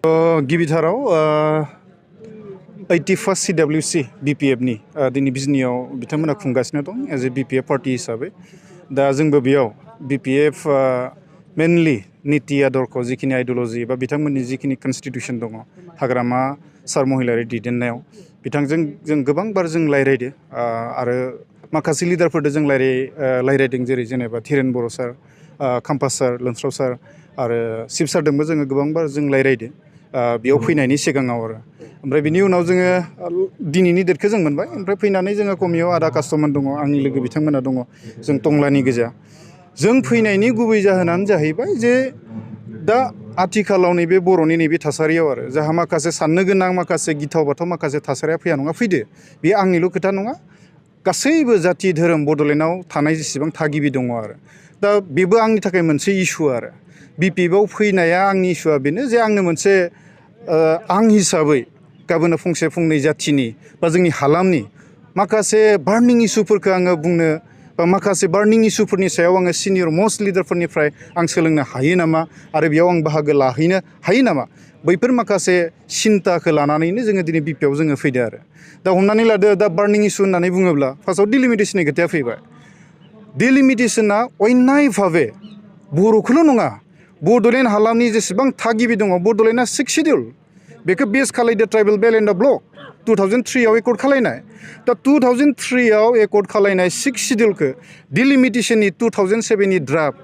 गिबिथाराव 81st CWC BPFनि दिनै बिजनियाव बिथांमोना खुंगासिनो दं एज ए BPF पार्टी हिसाबै दा जोंबो बेयाव BPF मेनलि नीति आदर्श जिखिनि आइडियोल'जि बा बिथांमोननि जिखिनि कन्स्टिट्यूशन दङ हाग्रामा सार महिलारि दैदेननायाव बिथांजों जों गोबां बार जों रायज्लायदो आरो माखासे लिडारफोरजों जों रायज्लायदों जेरै जेनेबा धीरेन बर' सार खाम्पा सार लोमस्राव सार आरो शिब सारजोंबो जोङो गोबां बार जों रायज्लायदो बेयाव फैनायनि सिगाङाव आरो ओमफ्राय बिनि उनाव जोङो दिनैनि डेटखौ जों मोनबाय ओमफ्राय फैनानै जोङो कमियाव आदा कास्टमार दङ आंनि लोगो बिथांमोना दङ जों टंलानि गोजा जों फैनायनि गुबै जाहोनानो जाहैबाय जे दा आथिखालाव नैबे बर'नि नैबे थासारियाव आरो जाहा माखासे साननो गोनां माखासे गिथाव बाथाव माखासे थासारिया फैया नङा फैदो बे आंनिल' खोथा नङा गासैबो जाथि धोरोम बड'लेण्डआव थानाय जेसेबां थागिबि दङ आरो दा बेबो आंनि थाखाय मोनसे इस्यु आरो BPFआव फैनाया आंनि इस्युआ बेनो जे आंनो मोनसे आं हिसाबै गाबोनो फंसे फंनै जाथिनि बा जोंनि हालामनि माखासे बार्निं इस्युफोरखौ आङो बुंनो बा माखासे बार्निं इस्युफोरनि सायाव आङो सिनियर मस्ट लिडारफोरनिफ्राय आं सोलोंनो हायो नामा आरो बेयाव आं बाहागो लाहैनो हायो नामा बैफोर माखासे सिन्ताखौ लानानैनो जोङो दिनै BPFआव जोङो फैदो आरो दा हमनानै लादो दा बार्निं इस्यु होननानै बुङोब्ला फार्स्टआव डिलिमिटेसननि खोथाया फैबाय डिलिमिटेसना अन्याय भाबे बर'खौल' नङा बड'लेण्ड हालामनि जेसेबां थागिबि दङ बड'लेण्डआ 6 शिड्युल बेखौ बेस खालायदो ट्राइबेल बेल एन्ड द ब्लक 2003आव एकर्ड खालायनाय दा 2003आव एकर्ड खालायनाय 6 शिड्युलखौ डिलिमिटेसननि 2007नि ड्राफ्ट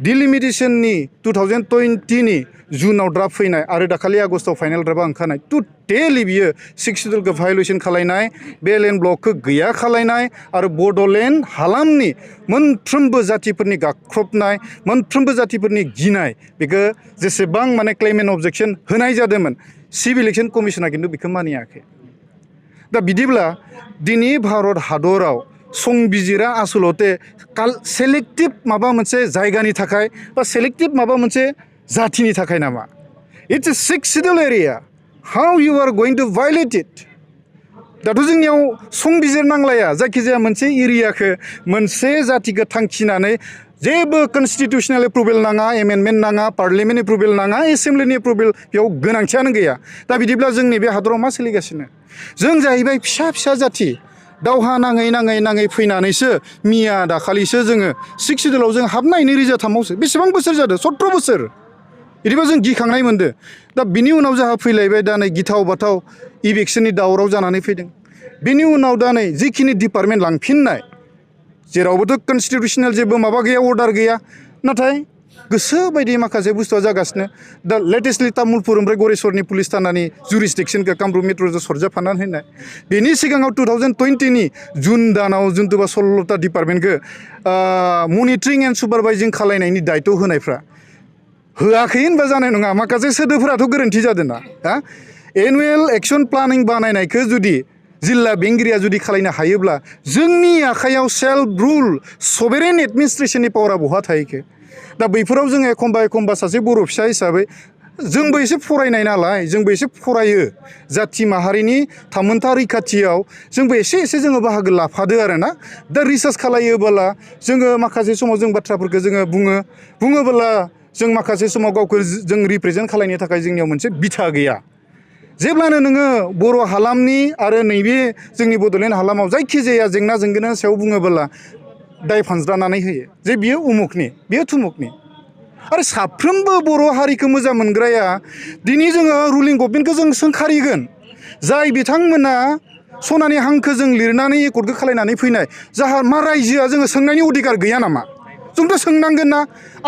डिलिमिटेसननि 2020नि जुनाव ड्राफ्ट फैनाय आरो दाखालि आगस्टआव फाइनाल ड्राफ्टआ ओंखारनाय टटेलि बियो 6 शिड्युलखौ भायलेसन खालायनाय बेल एन्ड ब्लकखौ गैया खालायनाय आरो बड'लेण्ड हालामनि मोनफ्रोमबो जातिफोरनि गाख्रबनाय मोनफ्रोमबो जातिफोरनि गिनाय बेखौ जेसेबां माने क्लेम एन्ड अबजेक्सन होनाय जादोंमोन चिफ इलेक्शन कमिशना खिन्थु बेखौ मानियाखै दा बिदिब्ला दिनै भारत हादराव संबिजिरा आसलते सेलेक्टिभ माबा मोनसे जायगानि थाखाय बा सेलेक्टिभ माबा मोनसे जातिनि थाखाय नामा it's a 6 schedule area how you are going to violate it दाथ' जोंनियाव संबिजिर नांलाया जायखिजाया मोनसे एरियाखौ मोनसे जातिखौ थांखिनानै जेबो कन्स्टिटिउसनेल एप्रुभेल नाङा एमेन्डमेन्ट नाङा पार्लियामेन्ट एप्रुभेल नाङा एसेम्ब्लिनि एप्रुभेल बेयाव गोनांथियानो गैया दा बिदिब्ला जोंनि बे हादराव मा सोलिगासिनो जों जाहैबाय फिसा फिसा जाति दावहा नाङै फैनानैसो मिया दाखालिसो जोङो 6 शिड्युलाव जों हाबनाय 2003आवसो बेसेबां बोसोर जादों 17 बोसोर बिदिबा जों गिखांनाय मोनदों दा बिनि उनाव जोंहा फैलायबाय दा नै गिथाव बाथाव इभिक्सननि दावराव जानानै फैदों बिनि उनाव दा नै जिखिनि डिपार्टमेन्ट लांफिननाय जेरावबोथ' कन्स्टिटिउसनेल जेबो माबा गैया अर्डार गैया नाथाय गोसो बायदि माखासे बुस्थुआ जागासिनो दा लेटेस्टलि तामुलपुर ओमफ्राय गरेस्वरनि पुलिस थानानि जुरिसडिक्सनखौ कामरुप मेट्र'जों सरजाबफानानै होनाय बेनि सिगाङाव 2020नि जुन दानाव जुन्थुबा 16ता डिपार्टमेन्टखौ मनिटरिं एन्ड सुपारभाइजिं खालायनायनि दायित्व होनायफ्रा होआखै होनबा जानाय नङा माखासे सोदोबफोराथ' गोरोन्थि जादोंना एनुवेल एक्सन प्लानिं बानायनायखौ जुदि जिल्ला बेंगिरिया जुदि खालायनो हायोब्ला जोंनि आखायाव सेल्फ रुल सभेरेन एडमिनिस्ट्रेशननि पावारा बहा थाहैखो दा बैफोराव जोङो एखमबा सासे बर' फिसा हिसाबै जोंबो एसे फरायनाय नालाय जोंबो एसे फरायो जाथि माहारिनि थामोनथा रैखाथियाव जोंबो एसे जोङो बाहागो लाफादो आरोना दा रिसार्च खालायोबोला जोङो माखासे समाव जों बाथ्राफोरखौ जोङो बुङोबोला जों माखासे समाव गावखौ जों रिप्रेजेन्ट खालायनो थाखाय जोंनियाव मोनसे बिथा गैया जेब्लानो नोङो बर' हालामनि आरो नैबे जोंनि बड'लेण्ड हालामाव जायखिजाया जेंना जेंगोनानि सायाव बुङोबोला दाय फानज्रानानै होयो जे बियो उमुकनि बियो थुमुकनि आरो साफ्रोमबो बर' हारिखौ मोजां मोनग्राया दिनै जोङो रुलिं गभर्नमेन्टखौ जों सोंखारिगोन जाय बिथांमोना सनानि हांखोजों लिरनानै एकर्डखौ खालायनानै फैनाय जाहा मा रायजोआ जोङो सोंनायनि अधिकार गैया नामा जोंथ' सोंनांगोन ना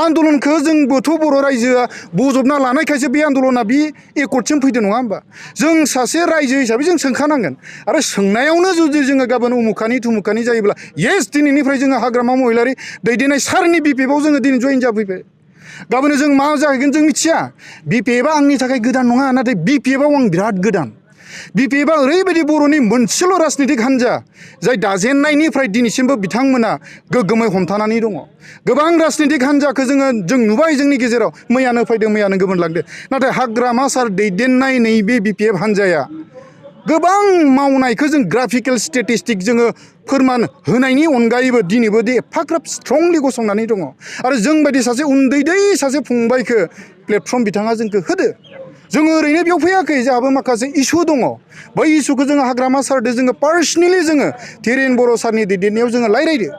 आन्दलनखौ जोंबोथ' बर' रायजोआ बजबना लानायखायसो बे आन्दलना बे एकर्डसिम फैदो नङा होमबा जों सासे रायजो हिसाबै जों सोंखानांगोन आरो सोंनायावनो जुदि जोङो गाबोन उमुखानि थुमुखानि जायोब्ला येस दिनैनिफ्राय जोङो हाग्रामा महिलारि दैदेननाय सारनि BPFआव जोङो दिनै जइन जाफैबाय गाबोन जों मा जाहैगोन जों मिथिया BPFआ आंनि थाखाय गोदान नङा नाथाय BPFआव आं बिराद गोदान BPFआ ओरैबायदि बर'नि मोनसेल' राजनितिक हान्जा जाय दाजेननायनिफ्राय दिनैसिमबो बिथांमोना गोग्गोमै हमथानानै दङ गोबां राजनितिक हान्जाखौ जों नुबाय जोंनि गेजेराव मैयानो फैदों मैयानो गोमोरलांदों नाथाय हाग्रामा सार दैदेननाय नैबे BPF हान्जाया गोबां मावनायखौ जों ग्राफिकेल स्टेटिस्टिक जोङो फोरमान होनायनि अनगायैबो दिनैबो दे एफाग्राब स्ट्रंलि गसंनानै दङ आरो जों बायदि सासे उन्दै सासे फंबायखौ प्लेटफर्म बिथाङा जोंखौ होदो जोङो ओरैनो बेयाव फैयाखै जोंहाबो माखासे इसु दङ बै इसुखौ जोङो हाग्रामा सारदो जोङो पार्सनेलि जोङो धीरेन बर' सारनि दैदेननायाव जोङो रायज्लायदो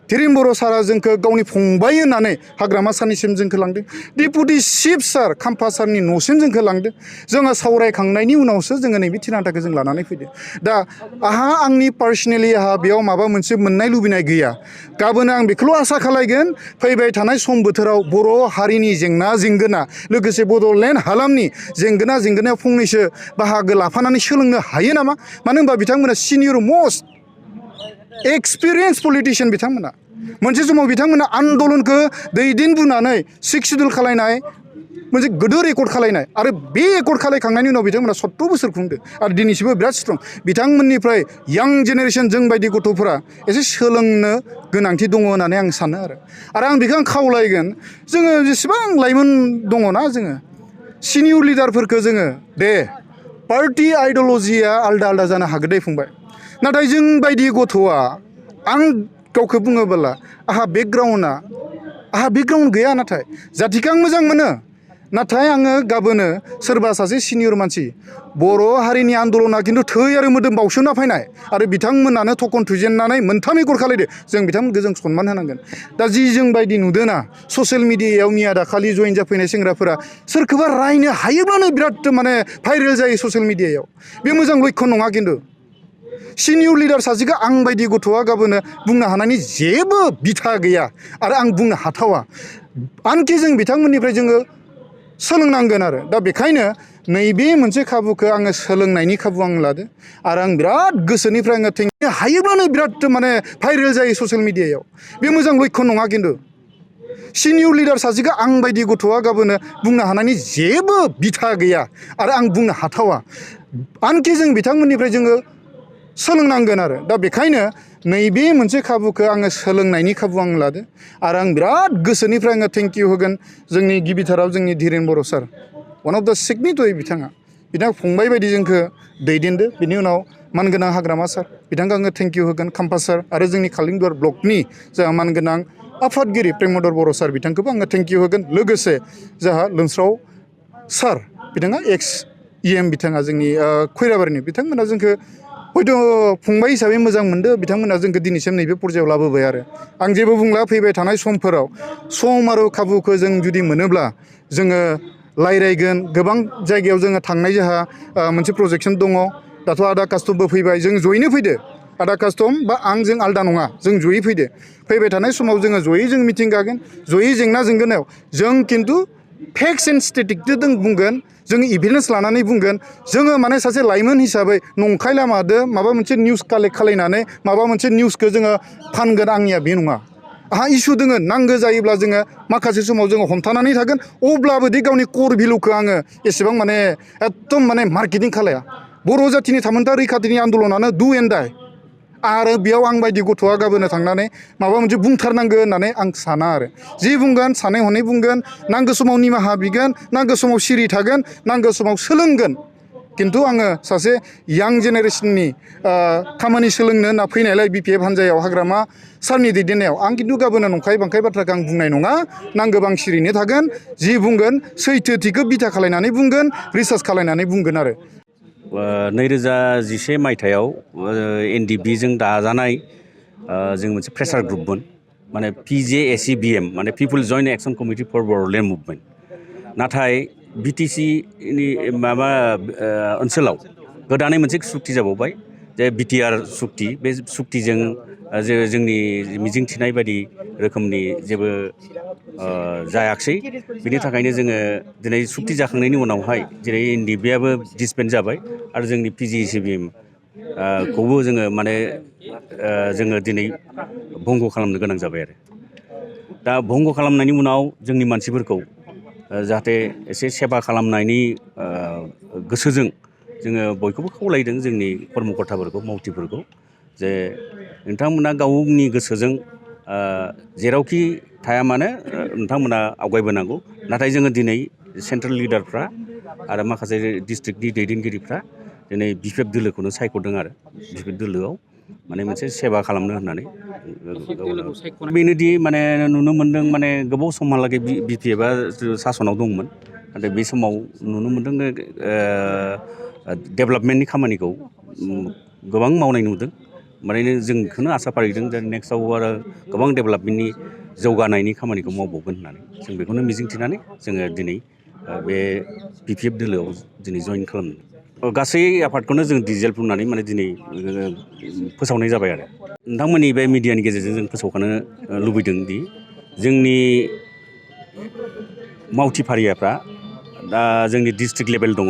धीरेन बर' सारा जोंखौ गावनि फंबाय होननानै हाग्रामा सारनिसिम जोंखौ लांदों डिपुटि चिफ सार खाम्फा सारनि न'सिम जोंखौ लांदों जोङो सावरायखांनायनि उनावसो जोङो नैबे थिरांथाखौ जों लानानै फैदो दा आंहा आंनि पार्सनेलि आंहा बेयाव माबा मोनसे मोननाय लुबैनाय गैया गाबोन आं बेखौल' आसा खालायगोन फैबाय थानाय सम बोथोराव बर' हारिनि जेंना जेंगोना लोगोसे बड'लेण्ड हालामनि जेंनायाव फंनैसो बाहागो लाफानानै सोलोंनो हायो नामा मानो होनबा बिथांमोना सिनियर मस्ट एक्सपिरियेन्स पलिटिशियान बिथांमोना मोनसे समाव बिथांमोना आन्दलनखौ दैदेनबोनानै 6 सिडुल खालायनाय मोनसे गोदो रेकर्ड खालायनाय आरो बे रेकर्ड खालायखांनायनि उनाव बिथांमोना 70 बोसोर खुंदो आरो दिनैसिमबो बिराद स्ट्रं बिथांमोननिफ्राय यां जेनेरेसन जों बायदि गथ'फोरा एसे सोलोंनो गोनांथि दङ होननानै आं सानो आरो आं बेखौ आं खावलायगोन जोङो जेसेबां लाइमोन दङना जोङो सिनियर लिडारफोरखौ जोङो दे पार्टि आइडिय'लजिया आलदा आलदा जानो हागौ दे फंबाय नाथाय जों बायदि गथ'आ आं गावखौ बुङोबोला आंहा बेकग्राउन्ड गैया नाथाय जातिखौ आं मोजां मोनो नाथाय आङो गाबोनो सोरबा सासे सिनियर मानसि बर' हारिनि आन्दलना खिन्थु थै आरो मोदोम बावसोमना फैनाय आरो बिथांमोनानो थखन थुजेननानै मोनथाम रेकर्ड खालायदो जों बिथांमोनखौ जों सनमान होनांगोन दा जों बायदि नुदोंना ससियेल मिडियायाव मिया दाखालि जइन जाफैनाय सेंग्राफोरा सोरखौबा रायनो हायोब्लानो बिराद माने भाइरेल जायो ससियेल मिडियायाव बे मोजां लक्षन नङा खिन्थु सिनियर लिडार सासेखौ आं बायदि गथ'आ गाबोनो बुंनो हानायनि जेबो बिथा गैया आरो आं बुंनो हाथावा आनखि जों बिथांमोननिफ्राय जोङो सोलोंनांगोन आरो दा बेखायनो नैबे मोनसे खाबुखौ आङो सोलोंनायनि खाबु आं लादो आरो आं बिराद गोसोनिफ्राय आङो थेंनो हायोब्लानो बिराद माने भाइरेल जायो ससियेल मिडियायाव बे मोजां लक्षन नङा खिन्थु सिनियर लिडार सासेखौ आं बायदि गथ'आ गाबोनो बुंनो हानायनि जेबो बिथा गैया आरो आं बुंनो हाथावा आनखि जों बिथांमोननिफ्राय जोङो सोलोंनांगोन आरो दा बेखायनो नैबे मोनसे खाबुखौ आङो सोलोंनायनि खाबु आं लादो आरो आं बिराद गोसोनिफ्राय आङो थेंक इउ होगोन जोंनि गिबिथाराव जोंनि धीरेन बर' सार वान अफ दा सिगनिटरि बिथाङा फंबाय बायदि जोंखौ दैदेनदो बिनि उनाव मानगोनां हाग्रामा सार बिथांखौ आङो थेंक इउ होगोन खाम्फा सार आरो जोंनि खालिंदुवार ब्लकनि जोंहा मानगोनां आफादगिरि प्रेमदर बर' सार बिथांखौबो आङो थेंक इउ होगोन लोगोसे जोंहा लोमस्राव सार बिथाङा एक्स EM बिथाङा जोंनि खैराबारिनि बिथांमोना जोंखौ हयथ' फंबाय हिसाबै मोजां मोनदो बिथांमोना जोंखौ दिनैसिम नैबे पर्यायाव लाबोबाय आरो आं जेबो बुंला फैबाय थानाय समफोराव सम आरो खाबुखौ जों जुदि मोनोब्ला जोङो रायज्लायगोन गोबां जायगायाव जोङो थांनाय जोंहा मोनसे प्रजेक्सन दङ दाथ' आदा कास्टमबो फैबाय जों जयैनो फैदो आदा कास्टम बा आंजों आलदा नङा जों जयै फैबाय थानाय समाव जोङो जयै जों मिटिं गागोन जयै जेंना जेंगोनायाव जों खिन्थु फेक्स एन्ड स्टेटिकजों जों बुंगोन जों इभिडेन्स लानानै बुंगोन जोङो माने सासे लाइमोन हिसाबै नंखाय लामादो माबा मोनसे निउस कालेक्ट खालायनानै माबा मोनसे निउसखौ जोङो फानगोन आंनिया बे नङा आंहा इसु दोङो नांगौ जायोब्ला जोङो माखासे समाव जोङो हमथानानै थागोन अब्लाबो दि गावनि कर भेलुखौ आङो एसेबां माने एकदम माने मार्केटिं खालाया बर' जातिनि थामोनथा रैखाथिनि आन्दलनानो डु एन्ड डाइ आरो बेयाव आं बायदि गथ'आ गाबोनो थांनानै माबा मोनसे बुंथारनांगौ होननानै आं साना आरो जि बुंगोन सानै हनै बुंगोन नांगौ समाव निमाहा बिगोन नांगौ समाव सिरि थागोन नांगौ समाव सोलोंगोन खिन्थु आङो सासे यां जेनेरेसननि खामानि सोलोंनो होनना फैनायलाय BPF हान्जायाव हाग्रामा सारनि दैदेननायाव आं खिन्थु गाबोनो नंखाय बांखाय बाथ्राखौ आं बुंनाय नङा नांगौबा आं सिरिनो थागोन जि बुंगोन सैथोथिखौ बिथा खालायनानै बुंगोन रिसार्च खालायनानै बुंगोन आरो 2011 मायथाइयाव NDBजों दाजानाय जों मोनसे प्रेसार ग्रुपमोन माने PJACBM माने people joint action committee for Bodoland movement नाथाय BTCनि माबा ओनसोलाव गोदानै मोनसे सुक्ति जाबावबाय जे BTR सुक्ति बे सुक्तिजों जे जोंनि मिजिंथिनाय बायदि रोखोमनि जेबो जायाखसै बिनि थाखायनो जोङो दिनै सुक्ति जाखांनायनि उनावहाय जेरै NDBआबो डिसबेन्ड जाबाय आरो जोंनि PJACBM खौबो जोङो माने जोङो दिनै भंग खालामनो गोनां जाबाय आरो दा भंग खालामनायनि उनाव जोंनि मानसिफोरखौ जाहाथे एसे सेबा खालामनायनि गोसोजों जोङो बयखौबो खावलायदों जोंनि कर्मकर्ताफोरखौ मावथिफोरखौ जे नोंथांमोना गावनि गोसोजों जेरावखि थाया मानो नोंथांमोना आवगायबोनांगौ नाथाय जोङो दिनै सेन्ट्रेल लिडारफ्रा आरो माखासे डिस्ट्रिक्टनि दैदेनगिरिफ्रा दिनै BPF दोलोखौनो सायख'दों आरो BPF दोलोआव माने मोनसे सेबा खालामनो होननानै बेनोदि माने नुनो मोन्दों माने गोबाव समहालागै BPFआ सासनाव दंमोन नाथाय बे समाव नुनो मोन्दों डेभेलपमेन्टनि खामानिखौ गोबां मावनाय नुदों। माने जों बेखौनो आसा फारिदों जे नेक्स्टआव आरो गोबां डेभेलपमेन्टनि जौगानायनि खामानिखौ मावबावगोन होननानै जों बेखौनो मिजिंथिनानै जोङो दिनै बे BPF दोलोआव दिनै जइन खालामदों। गासै आफादखौनो जों डिजिटेल बुंनानै माने दिनै फोसावनाय जाबाय आरो नोंथांमोननि बे मिडियानि गेजेरजों जों फोसावखानो लुबैदों दि जोंनि मावथिफारियाफ्रा दा जोंनि डिस्ट्रिक्ट लेभेल दङ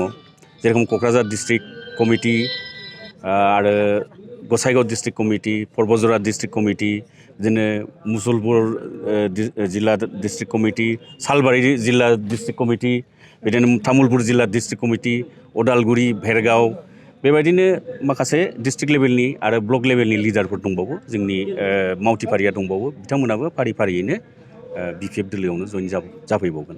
जेरखम क'क्राझार डिस्ट्रिक्ट कमिटि आरो गसाइगाव डिस्ट्रिक्ट कमिटि पर्बजरा डिस्ट्रिक्ट कमिटि बिदिनो मुसलपुर जिल्ला डिस्ट्रिक्ट कमिटि सालबारि जिल्ला डिस्ट्रिक्ट कमिटि बिदिनो तामुलपुर जिल्ला डिस्ट्रिक्ट कमिटि उदालगुरि भेरगाव बेबायदिनो माखासे डिस्ट्रिक्ट लेभेलनि आरो ब्लक लेभेलनि लिडारफोर दंबावो जोंनि मावथिफारिया दंबावो बिथांमोनाबो फारि फारियैनो BPF दोलोआवनो join जाफैबावगोन।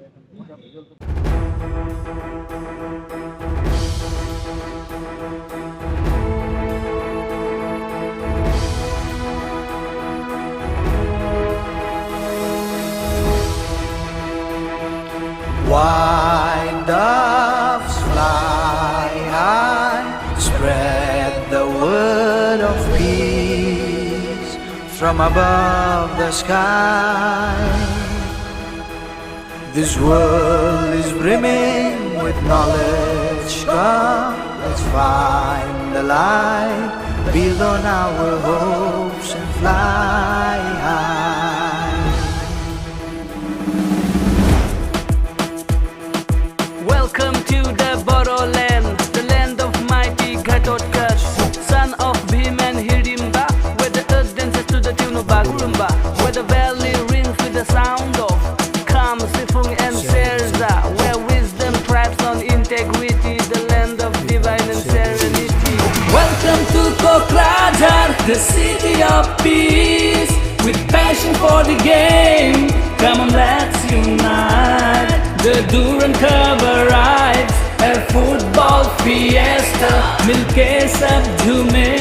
White doves fly high, spread the word of peace from above the sky. This world is brimming with knowledge. Come, let's find the light, build on our hopes and fly high. Welcome to the Boroland, the land of mighty Gatotkash, son of Bhim and Hirimba, where the earth dances to the tune of Bagurumba, where the valley rings with the sound of Kam, Sifung and Serza, where wisdom thrives on integrity, the land of divine and serenity. Welcome to Kokrajhar, the city of peace, with passion for the game. Come on, let's unite. The Duran cover rides, a football fiesta, मिलके सब झूमे,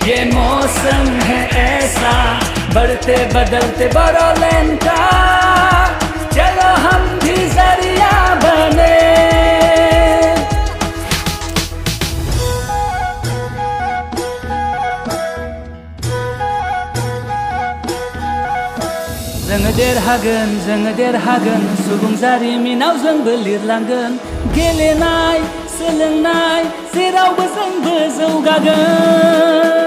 ये मौसम है ऐसा, बढ़ते बदलते बरोलैंड का, चलो हम भी जरिया बने। जोङो देरहागोन सुबुं जारिमिनाव जोंबो लिरलांगोन गेलेनाय सोलोंनाय जेरावबो जोंबो जौगागोन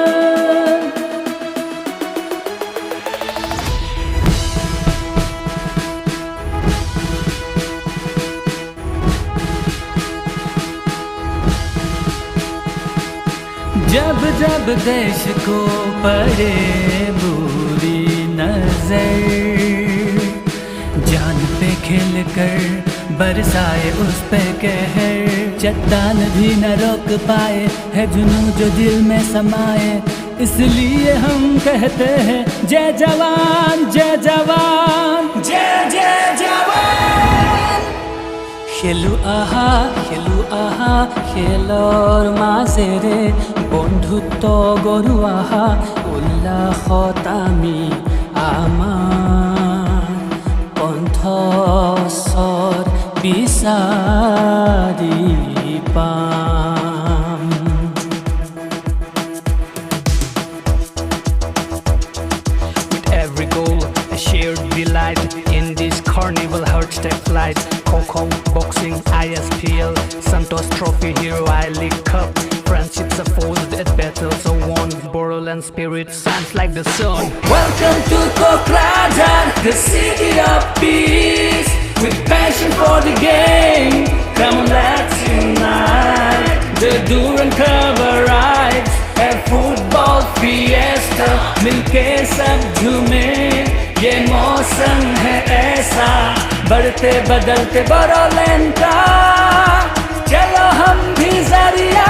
जब जब देश को पड़े बुरी नजर जान पे खेल कर बरसाए उस पे कहर चट्टान भी न रोक पाए है जुनून जो दिल में समाए इसलिए हम कहते हैं जय जवान जय जवान जय जय जवान খেলু আহা খেলৰ মাজেৰে বন্ধুত্ব গঢ়ো আহা উল্লাসত আমি আমাৰ কণ্ঠস্বৰ বিচাৰি পাম With every goal a shared delight in this carnival hearts take flight Coco, boxing, ISPL, Santos Trophy, Hero I-League Cup Friendships are forged at battles so won Boroland spirit shines like the sun Welcome to Kokrajhar, the city of peace With passion for the game Come on, let's unite The Duran cover rides A football fiesta मिलके सब झूमे ये मौसम है ऐसा बढ़ते बदलते बरोलैंड का चलो हम भी जरिया